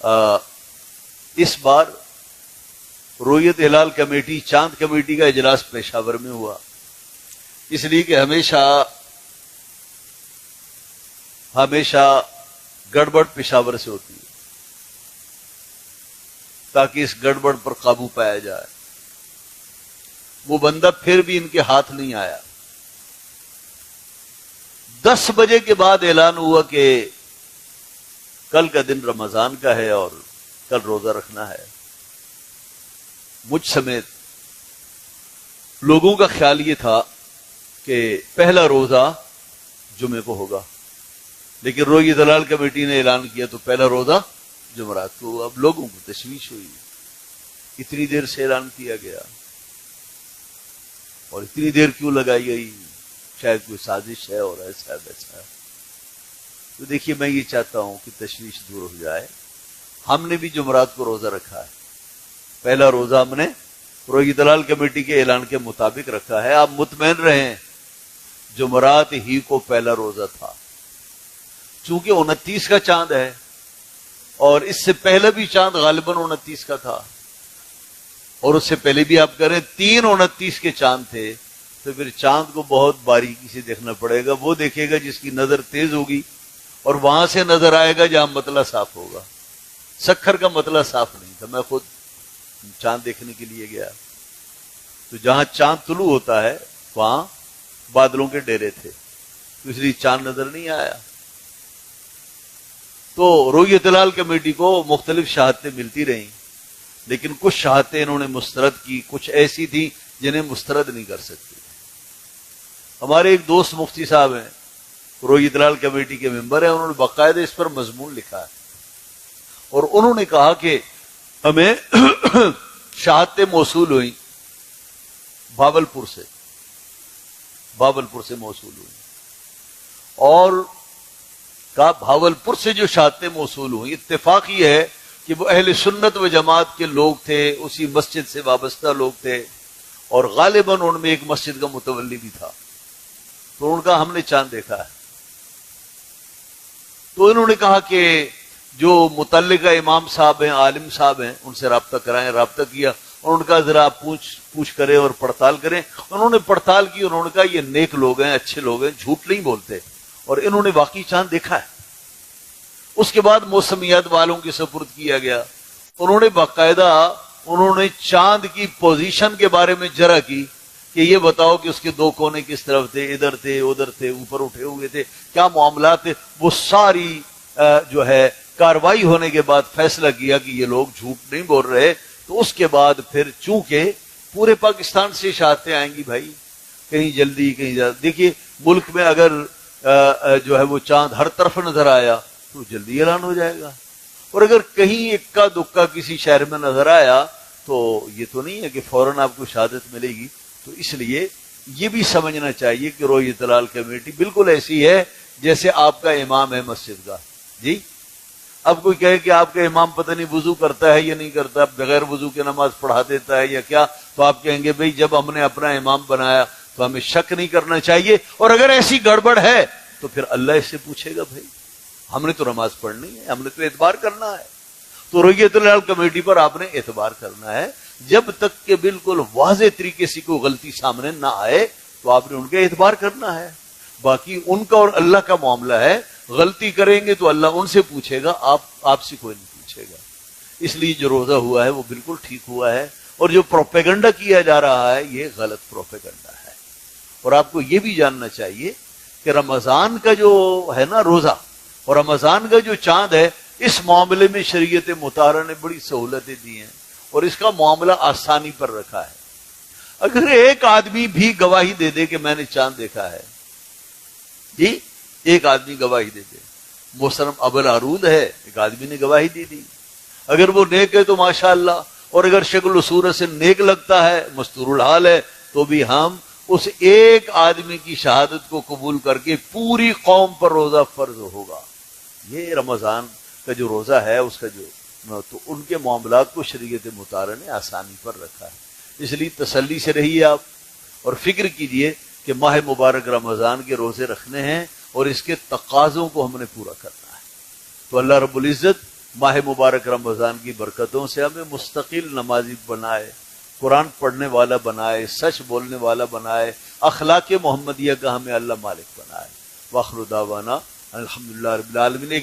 اس بار رؤیت ہلال committee چاند committee کا اجلاس پشاور میں ہوا، اس لیے کہ ہمیشہ گڑبڑ پشاور سے ہوتی ہے، تاکہ اس گڑبڑ پر قابو پایا جائے۔ وہ بندہ پھر بھی ان کے ہاتھ نہیں آیا۔ 10 بجے کے بعد اعلان ہوا کہ کل کا دن رمضان کا ہے اور کل روزہ رکھنا ہے۔ مجھ سمیت لوگوں کا خیال یہ تھا کہ پہلا روزہ جمعے کو ہوگا، لیکن رؤیت ہلال کمیٹی نے اعلان کیا تو پہلا روزہ جمعرات کو۔ اب لوگوں کو تشویش ہوئی، اتنی دیر سے اعلان کیا گیا اور اتنی دیر کیوں لگائی گئی، شاید کوئی سازش ہے اور ایسا ویسا۔ تو دیکھیے، میں یہ چاہتا ہوں کہ تشویش دور ہو جائے۔ ہم نے بھی جمعرات کو روزہ رکھا ہے، پہلا روزہ ہم نے رؤیت ہلال کمیٹی کے اعلان کے مطابق رکھا ہے۔ آپ مطمئن رہیں، جمعرات ہی کو پہلا روزہ تھا، چونکہ 29 کا چاند ہے اور اس سے پہلے بھی چاند غالباً 29 کا تھا، اور اس سے پہلے بھی آپ کریں 3 29 کے چاند تھے، تو پھر چاند کو بہت باریکی سے دیکھنا پڑے گا۔ وہ دیکھے گا جس کی نظر تیز ہوگی، اور وہاں سے نظر آئے گا جہاں مطلع صاف ہوگا۔ سکھر کا مطلع صاف نہیں تھا، میں خود چاند دیکھنے کے لیے گیا، تو جہاں چاند طلوع ہوتا ہے وہاں بادلوں کے ڈیرے تھے، تو اس لیے چاند نظر نہیں آیا۔ تو رؤیت ہلال کمیٹی کو مختلف شہادتیں ملتی رہیں، لیکن کچھ شہادتیں انہوں نے مسترد کی، کچھ ایسی تھیں جنہیں مسترد نہیں کر سکتے۔ ہمارے ایک دوست مفتی صاحب ہیں، رؤیت ہلال کمیٹی کے ممبر ہیں، انہوں نے باقاعدہ اس پر مضمون لکھا ہے، اور انہوں نے کہا کہ ہمیں شہادتیں موصول ہوئیں بھاولپور سے موصول ہوئیں، اور کہا بھاولپور سے جو شہادتیں موصول ہوئیں، اتفاق یہ ہے کہ وہ اہل سنت و جماعت کے لوگ تھے، اسی مسجد سے وابستہ لوگ تھے، اور غالباً ان میں ایک مسجد کا متولی بھی تھا۔ تو ان کا ہم نے چاند دیکھا ہے۔ تو انہوں نے کہا کہ جو متعلقہ امام صاحب ہیں، عالم صاحب ہیں، ان سے رابطہ کرائیں۔ رابطہ کیا، اور ان کا ذرا پوچھ کریں اور پڑتال کریں۔ انہوں نے پڑتال کی، انہوں نے کہا یہ نیک لوگ ہیں، اچھے لوگ ہیں، جھوٹ نہیں بولتے، اور انہوں نے واقعی چاند دیکھا ہے۔ اس کے بعد موسمیات والوں کے سپرد کیا گیا، انہوں نے باقاعدہ چاند کی پوزیشن کے بارے میں جرح کی کہ یہ بتاؤ کہ اس کے 2 کونے کس طرف تھے، ادھر تھے، ادھر تھے، اوپر اٹھے ہوئے تھے، کیا معاملات تھے۔ وہ ساری جو ہے کاروائی ہونے کے بعد فیصلہ کیا کہ یہ لوگ جھوٹ نہیں بول رہے۔ تو اس کے بعد پھر چونکہ پورے پاکستان سے شہادتیں آئیں گی بھائی، کہیں جلدی کہیں جلدی۔ دیکھیے ملک میں اگر جو ہے وہ چاند ہر طرف نظر آیا تو جلدی اعلان ہو جائے گا، اور اگر کہیں اکا دکا کسی شہر میں نظر آیا تو یہ تو نہیں ہے کہ فوراً آپ کو شہادت ملے گی۔ تو اس لیے یہ بھی سمجھنا چاہیے کہ رؤیت ہلال کمیٹی بالکل ایسی ہے جیسے آپ کا امام ہے مسجد کا۔ جی، اب کوئی کہے کہ آپ کا امام پتہ نہیں وضو کرتا ہے یا نہیں کرتا، بغیر وضو کے نماز پڑھا دیتا ہے یا کیا، تو آپ کہیں گے بھئی جب ہم نے اپنا امام بنایا تو ہمیں شک نہیں کرنا چاہیے، اور اگر ایسی گڑبڑ ہے تو پھر اللہ اس سے پوچھے گا بھائی، ہم نے تو نماز پڑھنی ہے، ہم نے تو اعتبار کرنا ہے۔ تو رؤیت ہلال کمیٹی پر آپ نے اعتبار کرنا ہے، جب تک کہ بالکل واضح طریقے سے کوئی غلطی سامنے نہ آئے تو آپ نے ان کا اعتبار کرنا ہے۔ باقی ان کا اور اللہ کا معاملہ ہے، غلطی کریں گے تو اللہ ان سے پوچھے گا، آپ سے کوئی نہیں پوچھے گا۔ اس لیے جو روزہ ہوا ہے وہ بالکل ٹھیک ہوا ہے، اور جو پروپیگنڈا کیا جا رہا ہے یہ غلط پروپیگنڈا ہے۔ اور آپ کو یہ بھی جاننا چاہیے کہ رمضان کا جو ہے نا روزہ اور رمضان کا جو چاند ہے، اس معاملے میں شریعت مطہرہ نے بڑی سہولتیں دی ہیں، اور اس کا معاملہ آسانی پر رکھا ہے۔ اگر ایک آدمی بھی گواہی دے دے کہ میں نے چاند دیکھا ہے، جی ایک آدمی گواہی دے دے، محترم ابل عرود ہے، ایک آدمی نے گواہی دی دی، اگر وہ نیک ہے تو ماشاءاللہ، اور اگر شکل و صورت سے نیک لگتا ہے، مستور الحال ہے، تو بھی ہم اس ایک آدمی کی شہادت کو قبول کر کے پوری قوم پر روزہ فرض ہوگا۔ یہ رمضان کا جو روزہ ہے اس کا جو تو ان کے معاملات کو شریعت مطہرہ نے آسانی پر رکھا ہے۔ اس لیے تسلی سے رہیے آپ، اور فکر کیجئے کہ ماہ مبارک رمضان کے روزے رکھنے ہیں اور اس کے تقاضوں کو ہم نے پورا کرنا ہے۔ تو اللہ رب العزت ماہ مبارک رمضان کی برکتوں سے ہمیں مستقل نمازی بنائے، قرآن پڑھنے والا بنائے، سچ بولنے والا بنائے، اخلاق محمدیہ کا ہمیں اللہ مالک بنائے۔ وآخر دعوانا الحمدللہ رب العالمین۔